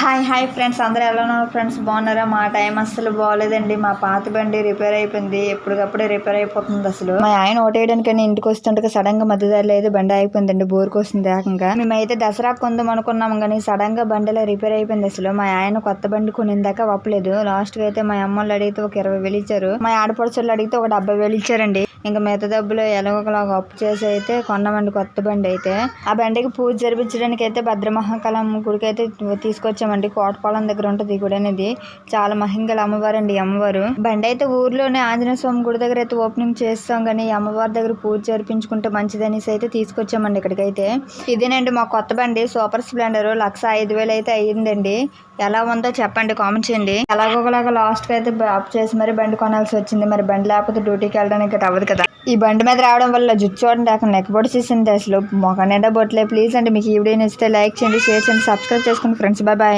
Hi friends, అందరూ ఎలా ఉన్నారు ఫ్రెండ్స్? బాగున్నారా? మా టైం అస్సలు బాగోలేదండి. మా పాత బండి రిపేర్ అయిపోయింది. ఎప్పటికప్పుడే రిపేర్ అయిపోతుంది. అసలు మా ఆయన ఓటేయడానికని ఇంటికి వస్తుంటే సడన్ గా మధ్యదారిలో అయితే బండి అయిపోయిందండి. బోర్కి వస్తుంది ఏకంగా. మేమైతే దసరా కొందాం అనుకున్నాం కానీ సడన్ గా బండిలో రిపేర్ అయిపోయింది. అసలు మా ఆయన కొత్త బండి కొనిందాక ఒప్పలేదు. లాస్ట్ గా అయితే మా అమ్మోళ్ళు అడిగితే ఒక 20,000 ఇచ్చారు. మా ఆడపడుచులు అడిగితే ఒక 70,000 ఇచ్చారండి. ఇంకా మిగతా డబ్బులు ఎలాగోలాగా అప్పు చేసి అయితే కొన్నామండి కొత్త బండి అయితే. ఆ బండికి పూజ జరిపించడానికి అయితే భద్రమహాకాళం గుడికి అయితే తీసుకొచ్చామండి. కోటపాలెం దగ్గర ఉంటుంది ఈ గుడి అనేది. చాలా మహింగల అమ్మవారు అండి అమ్మవారు. బండి అయితే ఊర్లోనే ఆంజనేయ స్వామి గుడి దగ్గర అయితే ఓపెనింగ్ చేస్తాం కానీ అమ్మవారి దగ్గర పూజ జరిపించుకుంటే మంచిదనేసి అయితే తీసుకొచ్చామండి ఇక్కడికైతే. ఇదేనండి మా కొత్త బండి సూపర్ స్ప్లెండర్. 1,05,000 అయితే అయ్యిందండి. ఎలా ఉందో చెప్పండి, కామెంట్ చేయండి. ఎలాగోలాగా లాస్ట్ కి అయితే అప్ చేసి మరి బండి కొనాల్సి వచ్చింది. మరి బండి లేకపోతే డ్యూటీకి వెళ్ళడానికి అవ్వదు కదా. ఈ బండి మీద రావడం వల్ల జుట్టు చూడండి అక్కడ నెక్కబొడి చేసింది. అసలు మొక్క నిండా బొట్లే. ప్లీజ్ అండి, మీకు ఈ వీడియో నచ్చితే లైక్ చేయండి, షేర్ చేయండి, సబ్స్క్రైబ్ చేసుకోండి ఫ్రెండ్స్. బాయ్.